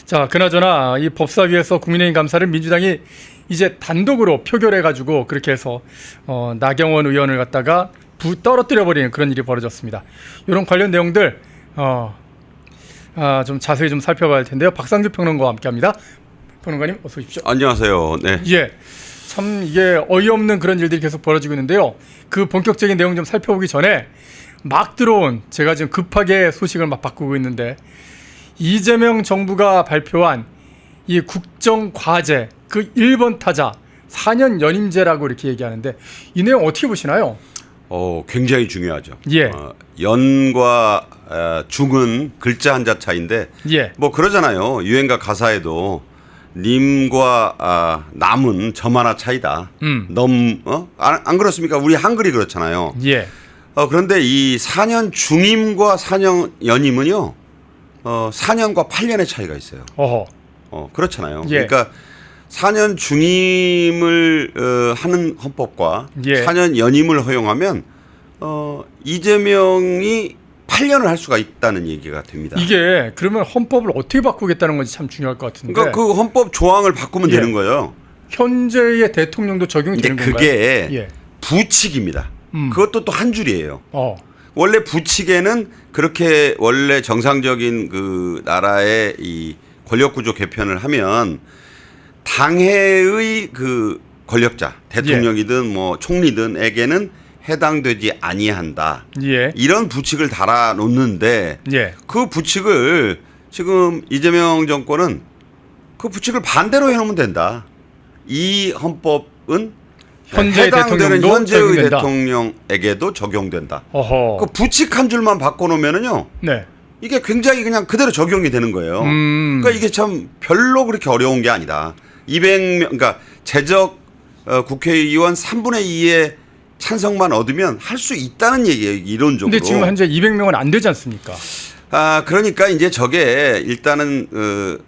자, 그나저나 이 법사위에서 국민의힘 감사를 민주당이 이제 단독으로 표결해가지고 그렇게 해서 나경원 의원을 갖다가 떨어뜨려버리는 그런 일이 벌어졌습니다. 이런 관련 내용들 좀 자세히 좀 살펴봐야 할 텐데요. 박상규 평론가와 함께합니다. 평론가님 어서 오십시오. 안녕하세요. 네. 예, 참 이게 어이없는 그런 일들이 계속 벌어지고 있는데요. 그 본격적인 내용 좀 살펴보기 전에 막 들어온 제가 지금 급하게 소식을 막 바꾸고 있는데 이재명 정부가 발표한 이 국정과제 그 1번 타자 4년 연임제라고 이렇게 얘기하는데 이 내용 어떻게 보시나요? 굉장히 중요하죠. 예. 연과 중은 글자 한자 차이인데 예. 뭐 그러잖아요. 유행가 가사에도 님과 남은 점 하나 차이다. 안 그렇습니까? 우리 한글이 그렇잖아요. 예. 그런데 이 4년 중임과 4년 연임은요. 4년과 8년의 차이가 있어요. 그렇잖아요. 예. 그러니까 4년 중임을 하는 헌법과 예. 4년 연임을 허용하면 이재명이 8년을 할 수가 있다는 얘기가 됩니다. 이게 그러면 헌법을 어떻게 바꾸겠다는 건지 참 중요할 것 같은데. 그러니까 그 헌법 조항을 바꾸면 예. 되는 거예요. 현재의 대통령도 적용이 되는 건가요? 그게 예. 부칙입니다. 그것도 또 한 줄이에요. 원래 부칙에는 그렇게 원래 정상적인 그 나라의 이 권력구조 개편을 하면 당해의 그 권력자 대통령이든 뭐 총리든에게는 해당되지 아니한다. 예. 이런 부칙을 달아놓는데 예. 그 부칙을 지금 이재명 정권은 그 부칙을 반대로 해놓으면 된다. 이 헌법은 현재의 해당되는 대통령도 현재의 적용된다. 대통령에게도 적용된다. 어허. 그 부칙 한 줄만 바꿔놓으면은요. 네. 이게 굉장히 그냥 그대로 적용이 되는 거예요. 그러니까 이게 참 별로 그렇게 어려운 게 아니다. 200명, 그러니까 재적 국회의원 3분의 2의 찬성만 얻으면 할 수 있다는 얘기예요. 이론적으로. 근데 지금 현재 200명은 안 되지 않습니까? 그러니까 이제 저게 일단은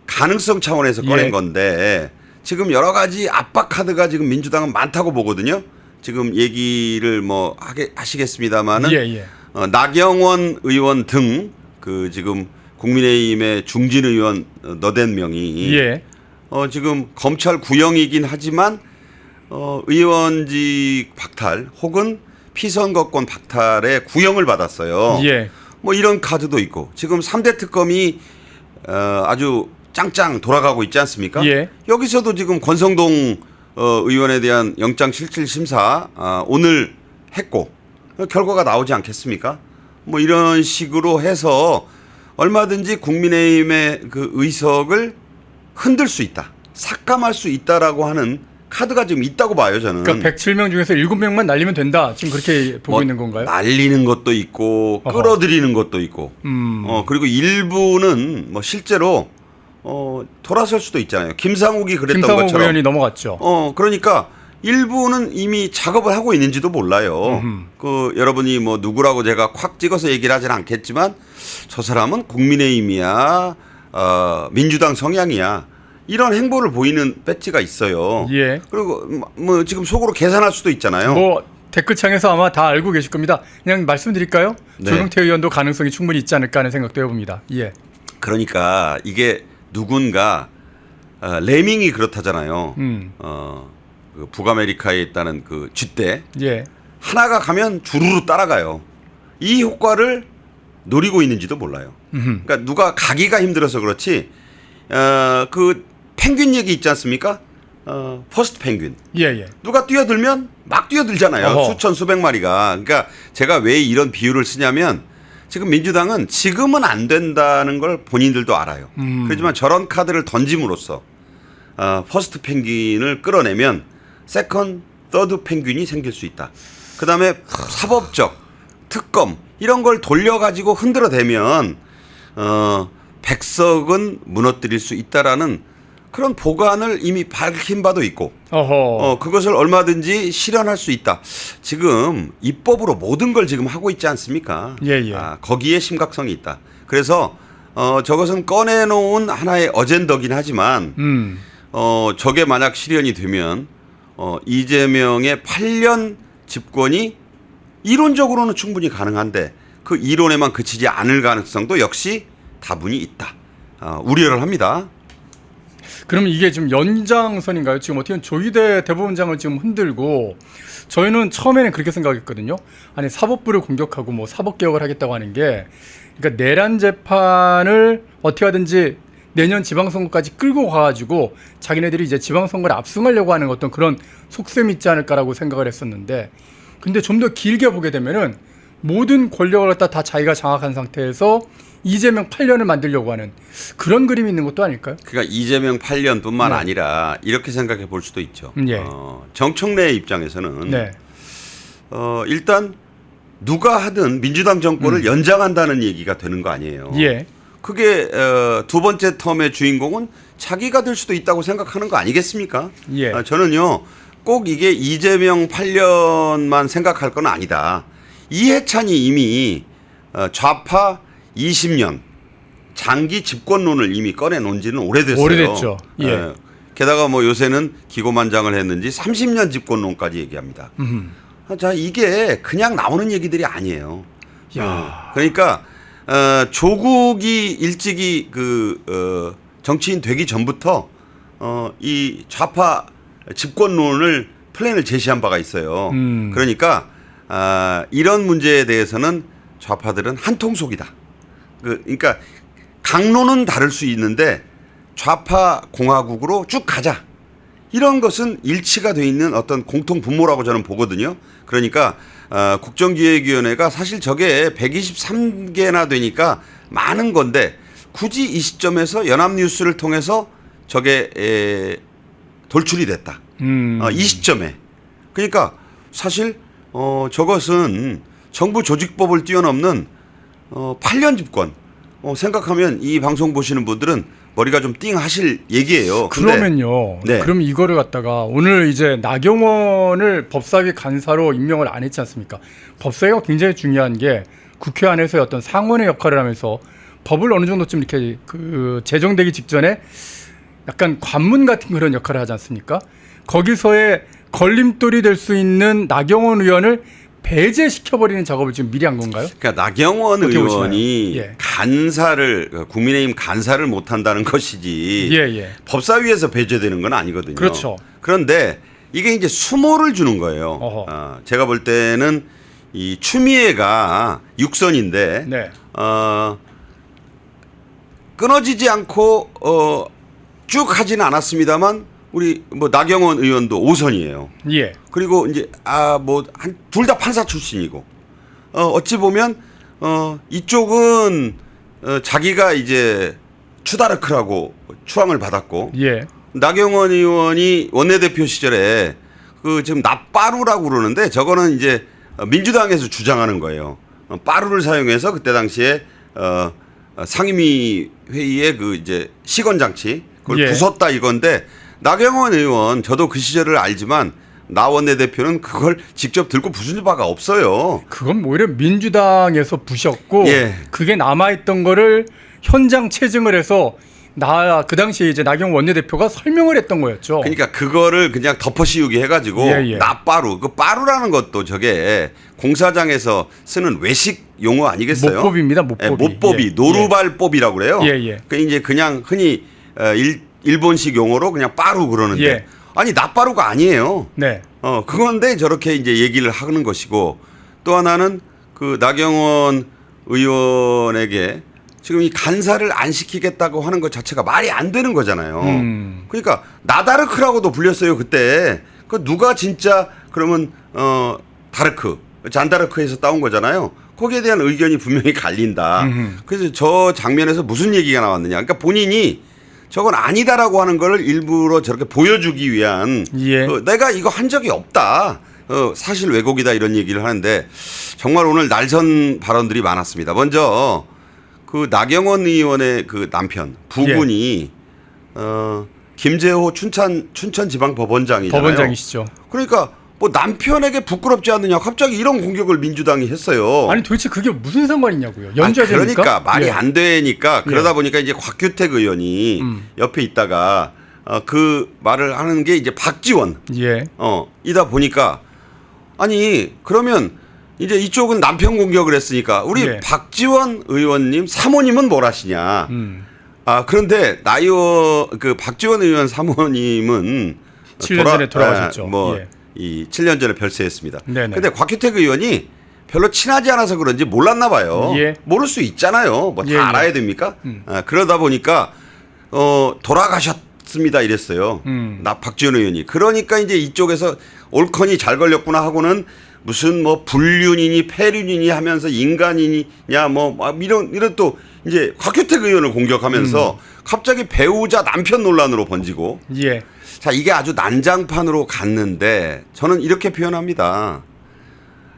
가능성 차원에서 꺼낸 예. 건데 지금 여러 가지 압박 카드가 지금 민주당은 많다고 보거든요. 지금 얘기를 뭐 하시겠습니다만은 예. 나경원 의원 등 그 지금 국민의힘의 중진 의원 너댓 명이 예. 지금 검찰 구형이긴 하지만 의원직 박탈 혹은 피선거권 박탈의 구형을 받았어요. 예. 뭐 이런 카드도 있고 지금 3대 특검이 아주 짱짱 돌아가고 있지 않습니까? 예. 여기서도 지금 권성동 의원에 대한 영장 실질 심사 오늘 했고 결과가 나오지 않겠습니까? 뭐 이런 식으로 해서 얼마든지 국민의힘의 그 의석을 흔들 수 있다. 삭감할 수 있다라고 하는 카드가 지금 있다고 봐요, 저는. 그러니까 107명 중에서 7명만 날리면 된다. 지금 그렇게 보고 뭐 있는 건가요? 날리는 것도 있고 끌어들이는 것도 있고. 그리고 일부는 뭐 실제로 돌아설 수도 있잖아요. 김상욱이 그랬던 김상욱 것처럼. 의원이 넘어갔죠. 그러니까 일부는 이미 작업을 하고 있는지도 몰라요. 그 여러분이 뭐 누구라고 제가 콱 찍어서 얘기를 하진 않겠지만 저 사람은 국민의힘이야, 민주당 성향이야. 이런 행보를 보이는 배지가 있어요. 예. 그리고 뭐 지금 속으로 계산할 수도 있잖아요. 뭐 댓글창에서 아마 다 알고 계실 겁니다. 그냥 말씀드릴까요? 네. 조경태 의원도 가능성이 충분히 있지 않을까 하는 생각도 해봅니다. 예. 그러니까 이게 누군가 레밍이 그렇다잖아요. 그 북아메리카에 있다는 그 쥐떼 예. 하나가 가면 주르르 따라가요. 이 효과를 노리고 있는지도 몰라요. 그러니까 누가 가기가 힘들어서 그렇지 그 펭귄 얘기 있지 않습니까? 퍼스트 펭귄. 예. 누가 뛰어들면 막 뛰어들잖아요. 어허. 수천 수백 마리가. 그러니까 제가 왜 이런 비유를 쓰냐면 지금 민주당은 지금은 안 된다는 걸 본인들도 알아요. 그렇지만 저런 카드를 던짐으로써 퍼스트 펭귄을 끌어내면 세컨, 서드 펭귄이 생길 수 있다. 그다음에 사법적 특검 이런 걸 돌려가지고 흔들어대면 백석은 무너뜨릴 수 있다라는 그런 보관을 이미 밝힌 바도 있고 그것을 얼마든지 실현할 수 있다. 지금 입법으로 모든 걸 지금 하고 있지 않습니까? 예. 거기에 심각성이 있다. 그래서 저것은 꺼내놓은 하나의 어젠더긴 하지만 저게 만약 실현이 되면 이재명의 8년 집권이 이론적으로는 충분히 가능한데 그 이론에만 그치지 않을 가능성도 역시 다분히 있다. 우려를 합니다. 그러면 이게 지금 연장선인가요? 지금 어떻게 보면 조희대 대법원장을 지금 흔들고 저희는 처음에는 그렇게 생각했거든요. 아니 사법부를 공격하고 뭐 사법개혁을 하겠다고 하는 게 그러니까 내란 재판을 어떻게 하든지 내년 지방선거까지 끌고 가가지고 자기네들이 이제 지방선거를 압승하려고 하는 어떤 그런 속셈이 있지 않을까라고 생각을 했었는데 근데 좀 더 길게 보게 되면은 모든 권력을 갖다 다 자기가 장악한 상태에서 이재명 8년을 만들려고 하는 그런 그림이 있는 것도 아닐까요? 그러니까 이재명 8년뿐만 네. 아니라 이렇게 생각해 볼 수도 있죠. 예. 정청래 입장에서는 네. 일단 누가 하든 민주당 정권을 연장한다는 얘기가 되는 거 아니에요. 예. 그게 두 번째 텀의 주인공은 자기가 될 수도 있다고 생각하는 거 아니겠습니까? 예. 저는요 꼭 이게 이재명 8년만 생각할 건 아니다. 이해찬이 이미 좌파 20년 장기 집권론을 이미 꺼내놓은 지는 오래됐어요. 오래됐죠. 예. 게다가 뭐 요새는 기고만장을 했는지 30년 집권론까지 얘기합니다. 자 이게 그냥 나오는 얘기들이 아니에요. 야. 그러니까 조국이 일찍이 정치인 되기 전부터 이 좌파 집권론을 플랜을 제시한 바가 있어요. 그러니까 이런 문제에 대해서는 좌파들은 한통속이다. 그러니까 강론은 다를 수 있는데 좌파 공화국으로 쭉 가자. 이런 것은 일치가 돼 있는 어떤 공통 분모라고 저는 보거든요. 그러니까 국정기획위원회가 사실 저게 123개나 되니까 많은 건데 굳이 이 시점에서 연합뉴스를 통해서 저게 돌출이 됐다. 이 시점에. 그러니까 사실 저것은 정부 조직법을 뛰어넘는 8년 집권 생각하면 이 방송 보시는 분들은 머리가 좀 띵 하실 얘기예요. 그러면요. 네. 그럼 이거를 갖다가 오늘 이제 나경원을 법사위 간사로 임명을 안 했지 않습니까? 법사위가 굉장히 중요한 게 국회 안에서의 어떤 상원의 역할을 하면서 법을 어느 정도쯤 이렇게 제정되기 직전에 약간 관문 같은 그런 역할을 하지 않습니까? 거기서의 걸림돌이 될 수 있는 나경원 의원을 배제시켜버리는 작업을 지금 미리 한 건가요? 그러니까 나경원 의원이 예. 간사를 국민의힘 간사를 못한다는 것이지 예. 법사위에서 배제되는 건 아니거든요. 그렇죠. 그런데 이게 이제 수모를 주는 거예요. 제가 볼 때는 이 추미애가 육선인데 네. 끊어지지 않고 쭉 하지는 않았습니다만 우리 뭐 나경원 의원도 5선이에요. 예. 그리고 이제 둘 다 판사 출신이고 어찌 보면 이쪽은 자기가 이제 추다르크라고 추앙을 받았고 예. 나경원 의원이 원내대표 시절에 지금 납빠루라고 그러는데 저거는 이제 민주당에서 주장하는 거예요. 빠루를 사용해서 그때 당시에 상임위 회의에 이제 시건 장치 그걸 예. 부쉈다 이건데 나경원 의원 저도 그 시절을 알지만 나 원내대표는 그걸 직접 들고 부순 바가 없어요. 그건 오히려 민주당에서 부셨고 예. 그게 남아있던 거를 현장 체증을 해서 그 당시에 이제 나경원 원내대표가 설명을 했던 거였죠. 그러니까 그거를 그냥 덮어씌우기 해가지고 예. 나빠루 빠루라는 것도 저게 공사장에서 쓰는 외식 용어 아니겠어요? 못법입니다. 못법이. 못법이 노루발법이라고 그래요. 예. 그냥 흔히 일본식 용어로 그냥 빠루 그러는데 예. 아니 나빠루가 아니에요. 네. 그건데 저렇게 이제 얘기를 하는 것이고 또 하나는 나경원 의원에게 지금 이 간사를 안 시키겠다고 하는 것 자체가 말이 안 되는 거잖아요. 그러니까 나다르크라고도 불렸어요 그때. 누가 진짜 그러면 잔다르크에서 따온 거잖아요. 거기에 대한 의견이 분명히 갈린다. 그래서 저 장면에서 무슨 얘기가 나왔느냐. 그러니까 본인이 저건 아니다라고 하는 걸 일부러 저렇게 보여주기 위한 예. 내가 이거 한 적이 없다. 사실 왜곡이다 이런 얘기를 하는데 정말 오늘 날선 발언들이 많았습니다. 먼저 나경원 의원의 남편 부군이 김재호 춘천지방법원장이잖아요. 법원장이시죠. 그러니까 뭐 남편에게 부끄럽지 않느냐 갑자기 이런 공격을 민주당이 했어요. 아니 도대체 그게 무슨 상관이냐고요. 연좌제입니까? 그러니까 말이 예. 안 되니까 그러다 보니까 이제 곽규택 의원이 옆에 있다가 그 말을 하는 게 이제 박지원 예. 이다 보니까 아니 그러면 이제 이쪽은 남편 공격을 했으니까 우리 예. 박지원 의원님 사모님은 뭘 하시냐? 그런데 그 박지원 의원 사모님은 7년 전에 돌아가셨죠. 예. 이 7년 전에 별세했습니다. 네네. 근데 곽규택 의원이 별로 친하지 않아서 그런지 몰랐나 봐요. 예. 모를 수 있잖아요. 뭐 다 예, 예. 알아야 됩니까? 그러다 보니까 돌아가셨습니다 이랬어요. 박지원 의원이. 그러니까 이제 이쪽에서 올컨이 잘 걸렸구나 하고는 무슨 뭐 불륜이니 폐륜이니 하면서 인간이냐 뭐 이런 또 이제 곽규택 의원을 공격하면서 갑자기 배우자 남편 논란으로 번지고. 예. 자, 이게 아주 난장판으로 갔는데 저는 이렇게 표현합니다.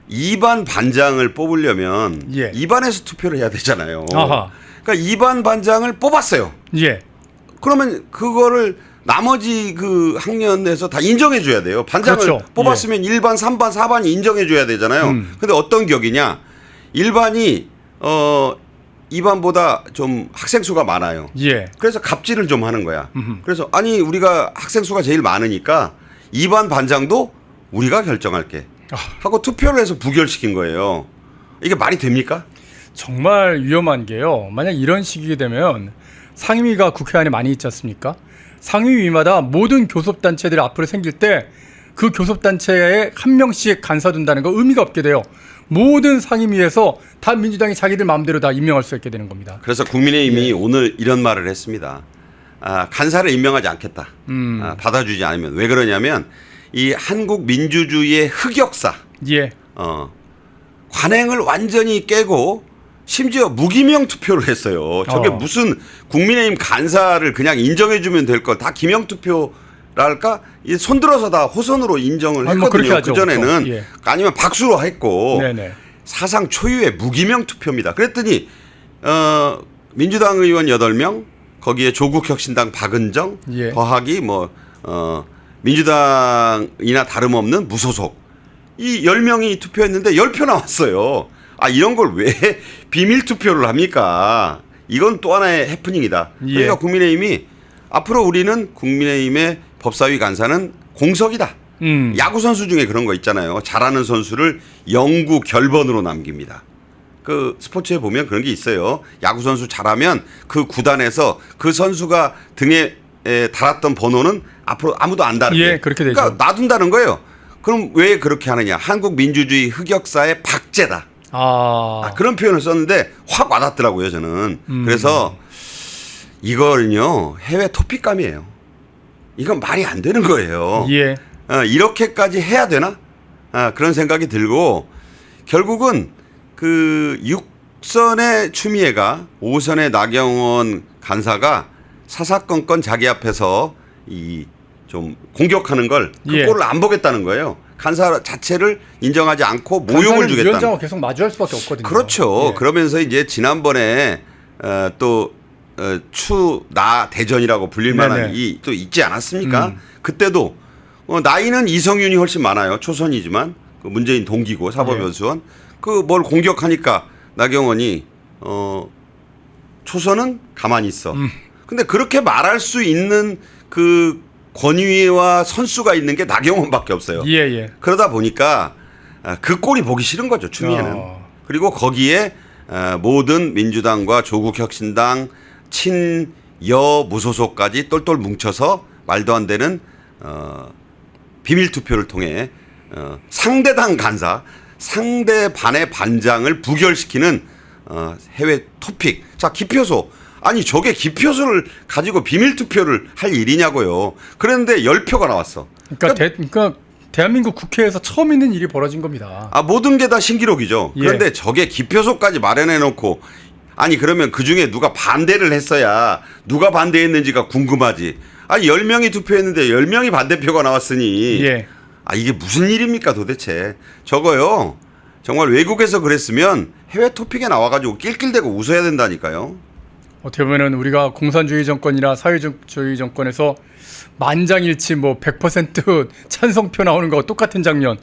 2반 반장을 뽑으려면 예. 2반에서 투표를 해야 되잖아요. 아하. 그러니까 2반 반장을 뽑았어요. 예. 그러면 그거를 나머지 그 학년에서 다 인정해 줘야 돼요. 반장을 그렇죠. 뽑았으면 1반, 3반, 4반이 인정해 줘야 되잖아요. 근데 어떤 격이냐? 1반이 2반보다 좀 학생 수가 많아요. 예. 그래서 갑질을 좀 하는 거야. 그래서 아니 우리가 학생 수가 제일 많으니까 2반 반장도 우리가 결정할게 하고 투표를 해서 부결시킨 거예요. 이게 말이 됩니까? 정말 위험한 게요. 만약 이런 식이게 되면 상임위가 국회 안에 많이 있지 않습니까? 상임위마다 모든 교섭단체들이 앞으로 생길 때 그 교섭단체에 한 명씩 간사 둔다는 거 의미가 없게 돼요. 모든 상임위에서 다 민주당이 자기들 마음대로 다 임명할 수 있게 되는 겁니다. 그래서 국민의힘이 오늘 이런 말을 했습니다. 간사를 임명하지 않겠다. 받아주지 않으면. 왜 그러냐면 이 한국 민주주의의 흑역사, 예. 관행을 완전히 깨고 심지어 무기명 투표를 했어요. 저게 무슨 국민의힘 간사를 그냥 인정해주면 될 걸 다 기명 투표랄까? 손들어서 다 호선으로 인정을 했거든요. 그전에는. 예. 아니면 박수로 했고. 네네. 사상 초유의 무기명 투표입니다. 그랬더니 민주당 의원 8명, 거기에 조국혁신당 박은정, 예. 더하기 민주당이나 다름없는 무소속 이 10명이 투표했는데 10표 나왔어요. 이런 걸 왜 비밀 투표를 합니까? 이건 또 하나의 해프닝이다. 예. 그러니까 국민의힘이 앞으로 우리는 국민의힘의 법사위 간사는 공석이다. 야구 선수 중에 그런 거 있잖아요. 잘하는 선수를 영구 결번으로 남깁니다. 그 스포츠에 보면 그런 게 있어요. 야구 선수 잘하면 그 구단에서 그 선수가 등에 달았던 번호는 앞으로 아무도 안 달게. 예, 그렇게 되죠. 그러니까 놔둔다는 거예요. 그럼 왜 그렇게 하느냐? 한국 민주주의 흑역사의 박제다. 그런 표현을 썼는데 확 와닿더라고요, 저는. 그래서 이거는요 해외 토픽감이에요. 이건 말이 안 되는 거예요. 예. 이렇게까지 해야 되나? 그런 생각이 들고 결국은 그 6선의 추미애가 5선의 나경원 간사가 사사건건 자기 앞에서 이 좀 공격하는 걸 그 꼴을 안 보겠다는 거예요. 간사 자체를 인정하지 않고 모욕을 주겠다는. 위원장과 계속 마주할 수밖에 없거든요. 그렇죠. 예. 그러면서 이제 지난번에 또 추나 대전이라고 불릴 만한 이 또 있지 않았습니까? 그때도 나이는 이성윤이 훨씬 많아요. 초선이지만 그 문재인 동기고 사법연수원. 그 뭘 공격하니까 나경원이 초선은 가만히 있어. 근데 그렇게 말할 수 있는 그 권위와 선수가 있는 게 나경원밖에 없어요. 예. 그러다 보니까 그 꼴이 보기 싫은 거죠. 추미애는. 그리고 거기에 모든 민주당과 조국혁신당 친여 무소속까지 똘똘 뭉쳐서 말도 안 되는 비밀 투표를 통해 상대당 간사, 상대반의 반장을 부결시키는 해외 토픽. 자, 기표소. 아니 저게 기표소를 가지고 비밀 투표를 할 일이냐고요. 그런데 10표가 나왔어. 그러니까 대한민국 국회에서 처음 있는 일이 벌어진 겁니다. 모든 게 다 신기록이죠. 그런데 예. 저게 기표소까지 마련해 놓고 아니 그러면 그중에 누가 반대를 했어야 누가 반대했는지가 궁금하지. 10명이 투표했는데 10명이 반대표가 나왔으니 예. 이게 무슨 일입니까 도대체. 저거요. 정말 외국에서 그랬으면 해외 토픽에 나와가지고 낄낄대고 웃어야 된다니까요. 어떻게 보면은 우리가 공산주의 정권이나 사회주의 정권에서 만장일치 100% 찬성표 나오는 거와 똑같은 장면.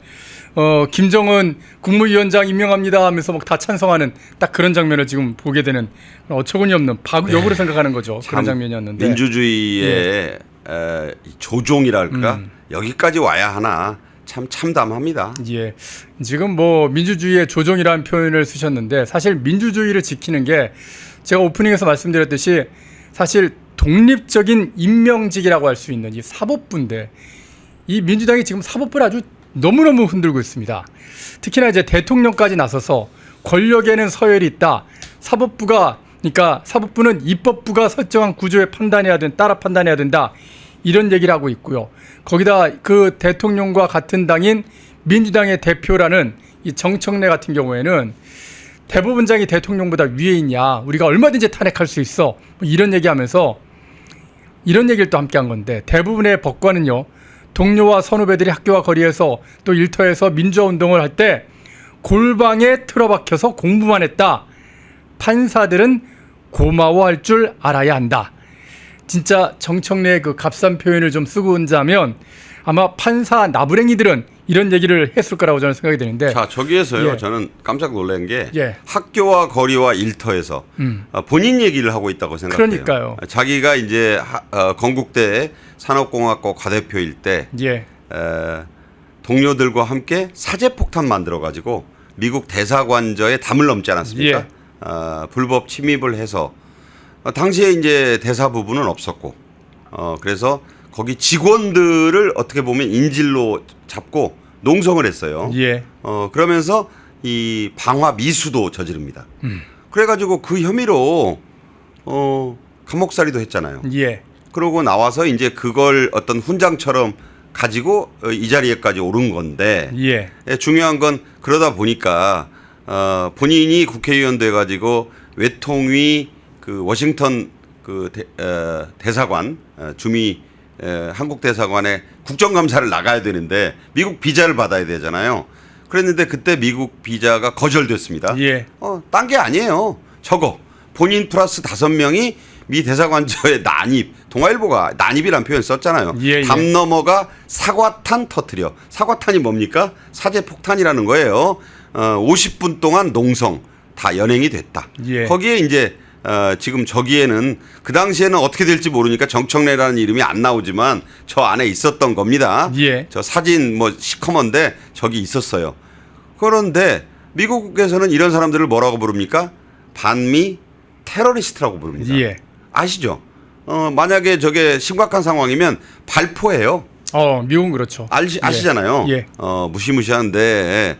김정은 국무위원장 임명합니다 하면서 다 찬성하는 딱 그런 장면을 지금 보게 되는 어처구니 없는 역으로 생각하는 거죠. 그런 장면이었는데. 민주주의의 조종이랄까 여기까지 와야 하나 참 참담합니다. 예. 지금 민주주의의 조종이라는 표현을 쓰셨는데 사실 민주주의를 지키는 게 제가 오프닝에서 말씀드렸듯이 사실 독립적인 임명직이라고 할 수 있는 이 사법부인데 이 민주당이 지금 사법부를 아주 너무너무 흔들고 있습니다. 특히나 이제 대통령까지 나서서 권력에는 서열이 있다. 그러니까 사법부는 입법부가 설정한 구조에 따라 판단해야 된다. 이런 얘기를 하고 있고요. 거기다 그 대통령과 같은 당인 민주당의 대표라는 이 정청래 같은 경우에는 대법원장이 대통령보다 위에 있냐, 우리가 얼마든지 탄핵할 수 있어, 뭐 이런 얘기하면서 이런 얘기를 또 함께 한 건데, 대부분의 법관은요, 동료와 선후배들이 학교와 거리에서 또 일터에서 민주화 운동을 할 때 골방에 틀어박혀서 공부만 했다. 판사들은 고마워할 줄 알아야 한다. 진짜 정청래의 그 값싼 표현을 좀 쓰고 온다면 아마 판사 나부랭이들은 이런 얘기를 했을 거라고 저는 생각이 드는데. 자, 저기에서요. 예. 저는 깜짝 놀란 게 예. 학교와 거리와 일터에서 본인 얘기를 하고 있다고 생각해요. 그러니까요. 자기가 이제 건국대 산업공학과 과대표일 때 예. 동료들과 함께 사제폭탄 만들어가지고 미국 대사관저에 담을 넘지 않았습니까? 예. 불법 침입을 해서 당시에 이제 대사 부부는 없었고 그래서 거기 직원들을 어떻게 보면 인질로 잡고 농성을 했어요. 예. 그러면서 이 방화 미수도 저지릅니다. 그래가지고 그 혐의로 감옥살이도 했잖아요. 예. 그러고 나와서 이제 그걸 어떤 훈장처럼 가지고 이 자리에까지 오른 건데 예. 중요한 건 그러다 보니까 본인이 국회의원 돼가지고 외통위 그 워싱턴 그 대사관 주미 한국 대사관에 국정감사를 나가야 되는데 미국 비자를 받아야 되잖아요. 그랬는데 그때 미국 비자가 거절됐습니다. 예. 딴 게 아니에요. 저거 본인 플러스 5명이 미 대사관저에 난입, 동아일보가 난입이라는 표현 썼잖아요. 예, 담 넘어가 사과탄 터뜨려. 사과탄이 뭡니까? 사제폭탄이라는 거예요. 50분 동안 농성 다 연행이 됐다. 예. 거기에 이제 지금 저기에는 그 당시에는 어떻게 될지 모르니까 정청래라는 이름이 안 나오지만 저 안에 있었던 겁니다. 예. 저 사진 뭐 시커먼데 저기 있었어요. 그런데 미국에서는 이런 사람들을 뭐라고 부릅니까? 반미 테러리스트라고 부릅니다. 예. 아시죠? 만약에 저게 심각한 상황이면 발포해요. 미국은 그렇죠. 아시잖아요. 예. 무시무시한데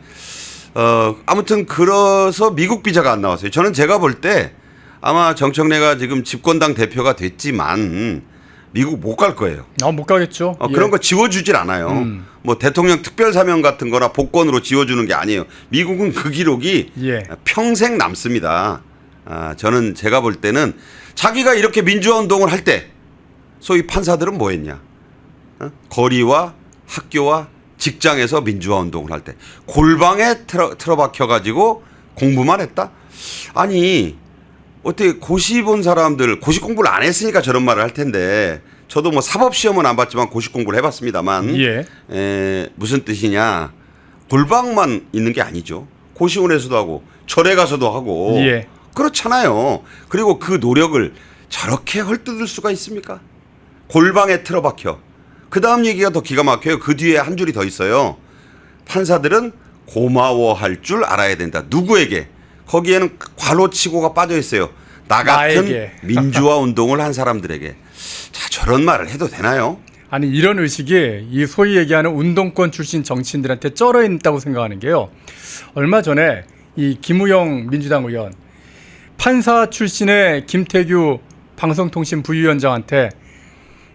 아무튼 그래서 미국 비자가 안 나왔어요. 저는 제가 볼 때 아마 정청래가 지금 집권당 대표가 됐지만 미국 못 갈 거예요. 못 가겠죠. 그런 거 지워주질 않아요. 뭐 대통령 특별사면 같은 거나 복권으로 지워주는 게 아니에요. 미국은 그 기록이 예. 평생 남습니다. 저는 제가 볼 때는 자기가 이렇게 민주화 운동을 할 때 소위 판사들은 뭐 했냐. 거리와 학교와 직장에서 민주화 운동을 할 때 골방에 틀어박혀 가지고 공부만 했다? 아니 어떻게 고시 본 사람들 고시 공부를 안 했으니까 저런 말을 할 텐데 저도 뭐 사법 시험은 안 봤지만 고시 공부를 해봤습니다만 예. 무슨 뜻이냐 골방만 있는 게 아니죠. 고시원에서도 하고 절에 가서도 하고 예. 그렇잖아요. 그리고 그 노력을 저렇게 헐뜯을 수가 있습니까? 골방에 틀어박혀. 그 다음 얘기가 더 기가 막혀요. 그 뒤에 한 줄이 더 있어요. 판사들은 고마워할 줄 알아야 된다. 누구에게? 거기에는 괄호치고가 빠져 있어요. 나 같은 나에게. 민주화 운동을 한 사람들에게. 자, 저런 말을 해도 되나요? 아니 이런 의식이 이 소위 얘기하는 운동권 출신 정치인들한테 쩔어 있다고 생각하는 게요. 얼마 전에 이 김우영 민주당 의원 판사 출신의 김태규 방송통신 부위원장한테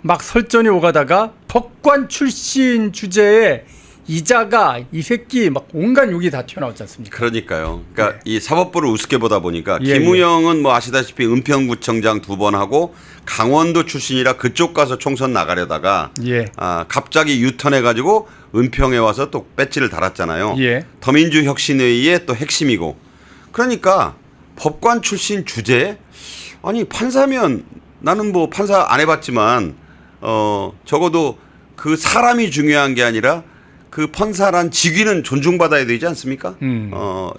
막 설전이 오가다가 법관 출신 주제에 이자가 이 새끼 막 온갖 욕이 다 튀어나왔지 않습니까? 그러니까요. 그러니까 이 사법부를 우습게 보다 보니까 예, 김우영은 뭐 아시다시피 은평구청장 2번 하고 강원도 출신이라 그쪽 가서 총선 나가려다가 예. 갑자기 유턴해가지고 은평에 와서 또 배지를 달았잖아요. 예. 더민주혁신회의의 또 핵심이고. 그러니까 법관 출신 주제에 아니 판사면 나는 뭐 판사 안 해봤지만 적어도 그 사람이 중요한 게 아니라 그 판사란 직위는 존중받아야 되지 않습니까?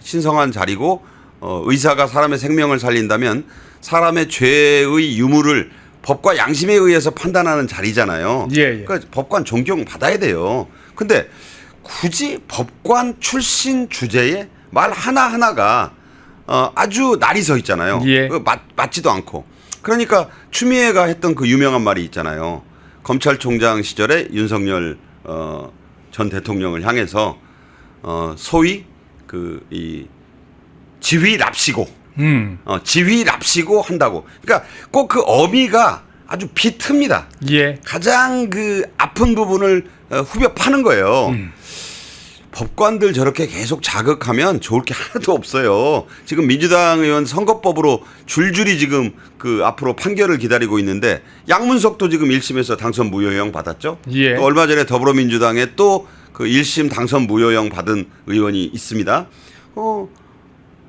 신성한 자리고 의사가 사람의 생명을 살린다면 사람의 죄의 유무를 법과 양심에 의해서 판단하는 자리잖아요. 예, 예. 그러니까 법관 존경받아야 돼요. 근데 굳이 법관 출신 주제에 말 하나하나가 아주 날이 서 있잖아요. 예. 맞지도 않고. 그러니까 추미애가 했던 그 유명한 말이 있잖아요. 검찰총장 시절에 윤석열 전 대통령을 향해서 소위 이 지휘랍시고 지휘랍시고 한다고. 그러니까 꼭 그 어미가 아주 비틉니다. 예. 가장 그 아픈 부분을 후벼 파는 거예요. 법관들 저렇게 계속 자극하면 좋을 게 하나도 없어요. 지금 민주당 의원 선거법으로 줄줄이 지금 그 앞으로 판결을 기다리고 있는데 양문석도 지금 1심에서 당선 무효형 받았죠. 예. 또 얼마 전에 더불어민주당에 또 그 1심 당선 무효형 받은 의원이 있습니다.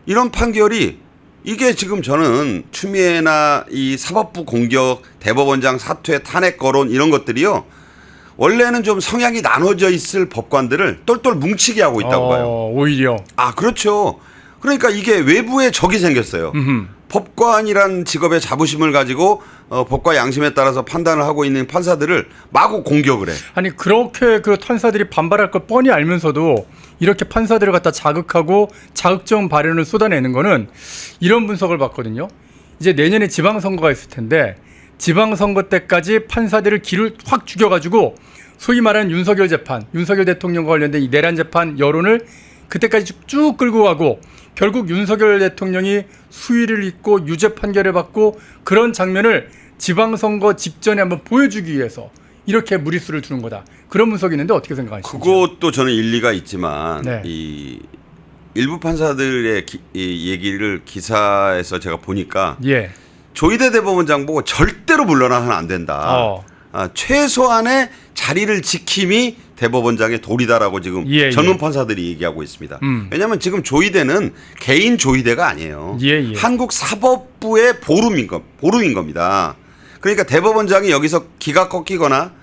이런 판결이 이게 지금 저는 추미애나 이 사법부 공격, 대법원장 사퇴, 탄핵 거론 이런 것들이요. 원래는 좀 성향이 나눠져 있을 법관들을 똘똘 뭉치게 하고 있다고 봐요. 오히려. 그렇죠. 그러니까 이게 외부에 적이 생겼어요. 법관이란 직업의 자부심을 가지고 법과 양심에 따라서 판단을 하고 있는 판사들을 마구 공격을 해. 아니 그렇게 그 판사들이 반발할 걸 뻔히 알면서도 이렇게 판사들을 갖다 자극하고 자극적 발언을 쏟아내는 거는 이런 분석을 봤거든요. 이제 내년에 지방선거가 있을 텐데 지방선거 때까지 판사들을 기를 확 죽여가지고 소위 말하는 윤석열 재판, 윤석열 대통령과 관련된 이 내란 재판 여론을 그때까지 쭉 끌고 가고 결국 윤석열 대통령이 수위를 잇고 유죄 판결을 받고 그런 장면을 지방선거 직전에 한번 보여주기 위해서 이렇게 무리수를 두는 거다. 그런 분석이 있는데 어떻게 생각하시나요? 그것도 저는 일리가 있지만 네. 이 일부 판사들의 이 얘기를 기사에서 제가 보니까 예. 조희대 대법원장 보고 절대로 물러나서는 안 된다. 최소한의 자리를 지킴이 대법원장의 도리다라고 지금 전문 판사들이 얘기하고 있습니다. 왜냐하면 지금 조희대는 개인 조희대가 아니에요. 한국 사법부의 보름인 겁니다. 그러니까 대법원장이 여기서 기가 꺾이거나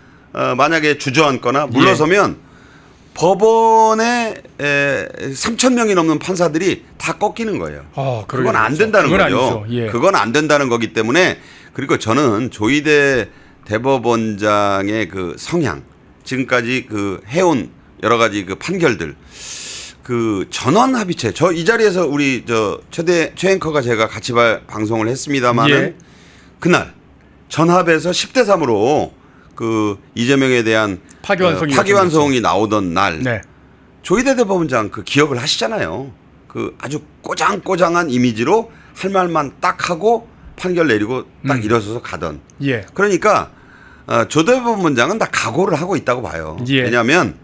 만약에 주저앉거나 물러서면 법원에 3,000명이 넘는 판사들이 다 꺾이는 거예요. 그건 안 된다는 거죠. 그건 안 된다는 거기 때문에 그리고 저는 조희대 대법원장의 그 성향 지금까지 그 해온 여러 가지 그 판결들 그 전원 합의체 저 이 자리에서 우리 최 앵커가 제가 같이 방송을 했습니다만은 그날 전합에서 10대 3으로 그 이재명에 대한 파기환송이 나오던 날 조희대 대법원장 그 기억을 하시잖아요. 그 아주 꼬장꼬장한 이미지로 할 말만 딱 하고 판결 내리고 딱 일어서서 가던. 그러니까 조 대법원장은 다 각오를 하고 있다고 봐요. 왜냐하면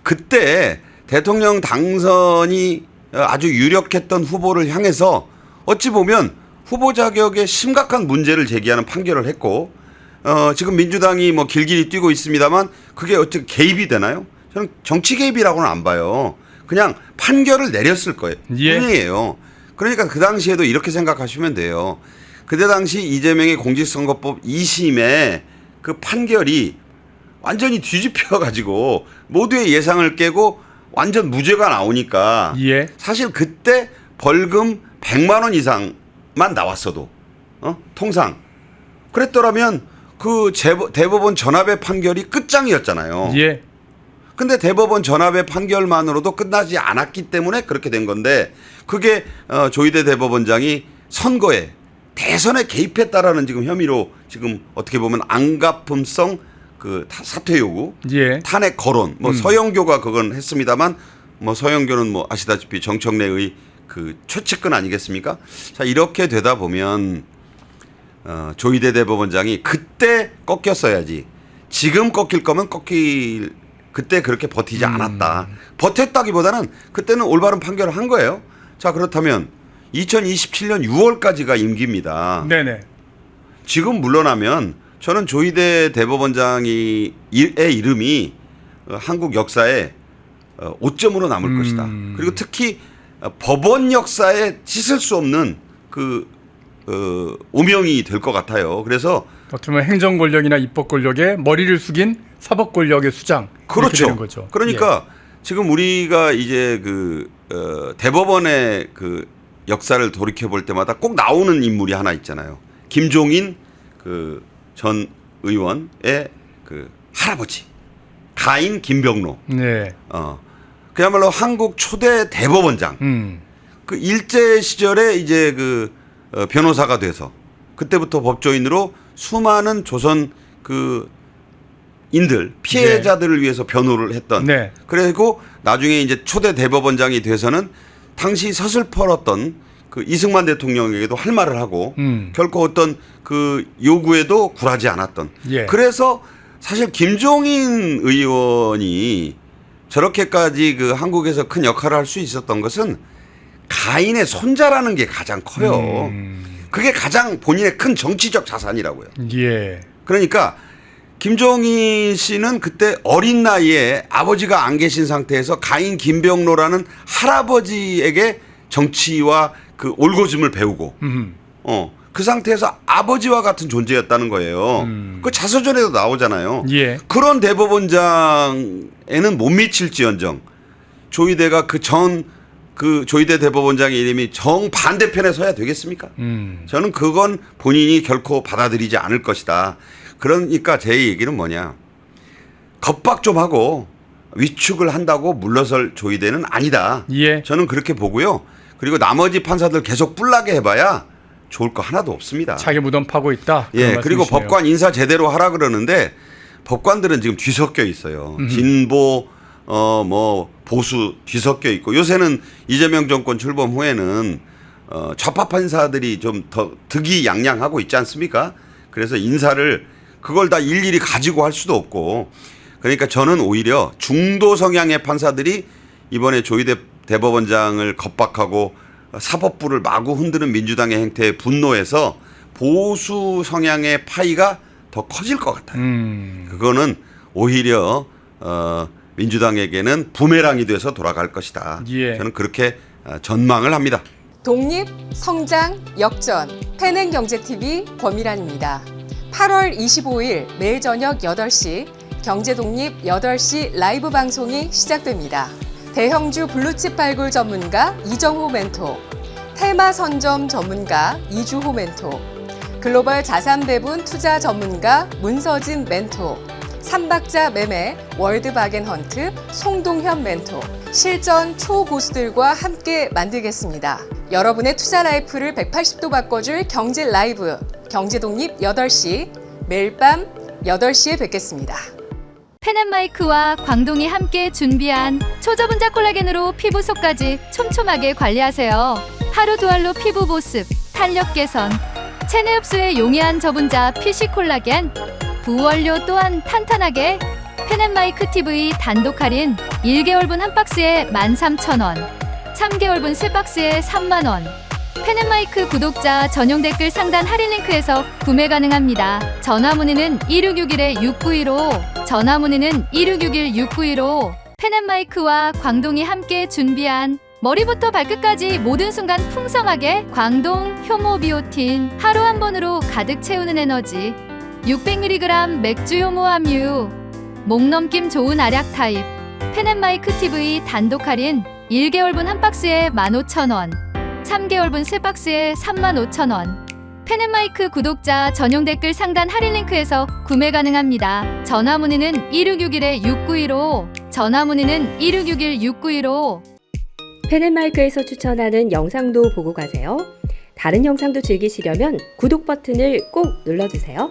그때 대통령 당선이 아주 유력했던 후보를 향해서 어찌 보면 후보 자격에 심각한 문제를 제기하는 판결을 했고 지금 민주당이 뭐 길길이 뛰고 있습니다만 그게 어떻게 개입이 되나요? 저는 정치 개입이라고는 안 봐요. 그냥 판결을 내렸을 거예요. 뿐이에요. 그러니까 그 당시에도 이렇게 생각하시면 돼요. 그때 당시 이재명의 공직선거법 2심의 그 판결이 완전히 뒤집혀 가지고 모두의 예상을 깨고 완전 무죄가 나오니까 사실 그때 벌금 100만 원 이상만 나왔어도 통상 그랬더라면 그 대법원 전합의 판결이 끝장이었잖아요. 근데 대법원 전합의 판결만으로도 끝나지 않았기 때문에 그렇게 된 건데 그게 조희대 대법원장이 선거에 대선에 개입했다라는 지금 혐의로 지금 어떻게 보면 안가품성 그 사퇴 요구, 탄핵 거론, 뭐 서영교가 그건 했습니다만 뭐 서영교는 뭐 아시다시피 정청래의 그 최측근 아니겠습니까? 자 이렇게 되다 보면 조희대 대법원장이 그때 꺾였어야지. 지금 꺾일 거면 그때 그렇게 버티지 않았다. 버텼다기보다는 그때는 올바른 판결을 한 거예요. 자 그렇다면 2027년 6월까지가 임기입니다. 지금 물러나면 저는 조희대 대법원장의 이름이 한국 역사에 오점으로 남을 것이다. 그리고 특히 법원 역사에 씻을 수 없는 그 오명이 될 것 같아요. 그래서 어떻게 보면 행정 권력이나 입법 권력에 머리를 숙인 사법 권력의 수장 그렇죠. 되는 거죠. 그러니까 지금 우리가 이제 그 대법원의 그 역사를 돌이켜 볼 때마다 꼭 나오는 인물이 하나 있잖아요. 김종인 그 전 의원의 그 할아버지 가인 김병로. 그야말로 한국 초대 대법원장. 그 일제 시절에 이제 그 변호사가 돼서 그때부터 법조인으로 수많은 조선 그 인들 피해자들을 위해서 변호를 했던. 네. 그리고 나중에 이제 초대 대법원장이 돼서는 당시 서슬퍼렀던 그 이승만 대통령에게도 할 말을 하고 결코 어떤 그 요구에도 굴하지 않았던. 예. 그래서 사실 김종인 의원이 저렇게까지 그 한국에서 큰 역할을 할 수 있었던 것은 가인의 손자라는 게 가장 커요. 그게 가장 본인의 큰 정치적 자산이라고요. 예. 그러니까 김종인 씨는 그때 어린 나이에 아버지가 안 계신 상태에서 가인 김병로라는 할아버지에게 정치와 그 올고즘을 배우고 그 상태에서 아버지와 같은 존재였다는 거예요. 그 자서전에도 나오잖아요. 예. 그런 대법원장에는 못 미칠지언정 조희대가 그 조희대 대법원장의 이름이 정반대편에 서야 되겠습니까? 저는 그건 본인이 결코 받아들이지 않을 것이다. 그러니까 제 얘기는 뭐냐. 겁박 좀 하고 위축을 한다고 물러설 조희대는 아니다. 예. 저는 그렇게 보고요. 그리고 나머지 판사들 계속 뿔나게 해봐야 좋을 거 하나도 없습니다. 자기 무덤 파고 있다. 예, 그런 그리고 말씀이시네요. 법관 인사 제대로 하라 그러는데 법관들은 지금 뒤섞여 있어요. 진보, 뭐 보수 뒤섞여 있고 요새는 이재명 정권 출범 후에는 좌파 판사들이 좀 더 득이양양하고 있지 않습니까? 그래서 인사를 그걸 다 일일이 가지고 할 수도 없고 그러니까 저는 오히려 중도 성향의 판사들이 이번에 조희대 대법원장을 겁박하고 사법부를 마구 흔드는 민주당의 행태에 분노해서 보수 성향의 파이가 더 커질 것 같아요. 그거는 오히려 민주당에게는 부메랑이 돼서 돌아갈 것이다. 예. 저는 그렇게 전망을 합니다. 독립, 성장, 역전, 패는경제TV 권미란입니다. 8월 25일 매일 저녁 8시 경제독립 8시 라이브 방송이 시작됩니다. 대형주 블루칩 발굴 전문가 이정호 멘토, 테마 선점 전문가 이주호 멘토, 글로벌 자산 배분 투자 전문가 문서진 멘토, 삼박자 매매 월드바겐헌트 송동현 멘토, 실전 초고수들과 함께 만들겠습니다. 여러분의 투자 라이프를 180도 바꿔줄 경제 라이브, 경제독립 8시, 매일 밤 8시에 뵙겠습니다. 펜앤마이크와 광동이 함께 준비한 초저분자 콜라겐으로 피부 속까지 촘촘하게 관리하세요. 하루 두 알로 피부 보습, 탄력 개선, 체내 흡수에 용이한 저분자 PC 콜라겐, 부원료 또한 탄탄하게 펜앤마이크 TV 단독 할인 1개월분 한 박스에 13,000원, 3개월분 3박스에 30,000원. 펜앤마이크 구독자 전용 댓글 상단 할인 링크에서 구매 가능합니다. 전화 문의는 1661-6915, 전화 문의는 1661-6915. 펜앤마이크와 광동이 함께 준비한 머리부터 발끝까지 모든 순간 풍성하게 광동 효모 비오틴 하루 한 번으로 가득 채우는 에너지 600mg 맥주 효모 함유 목 넘김 좋은 알약 타입 펜앤마이크 TV 단독 할인 1개월분 한 박스에 15,000원, 3개월분 3박스에 35,000원. 펜앤마이크 구독자 전용 댓글 상단 할인 링크에서 구매 가능합니다. 전화 문의는 1661-6915, 전화 문의는 1661-6915. 펜앤마이크에서 추천하는 영상도 보고 가세요. 다른 영상도 즐기시려면 구독 버튼을 꼭 눌러주세요.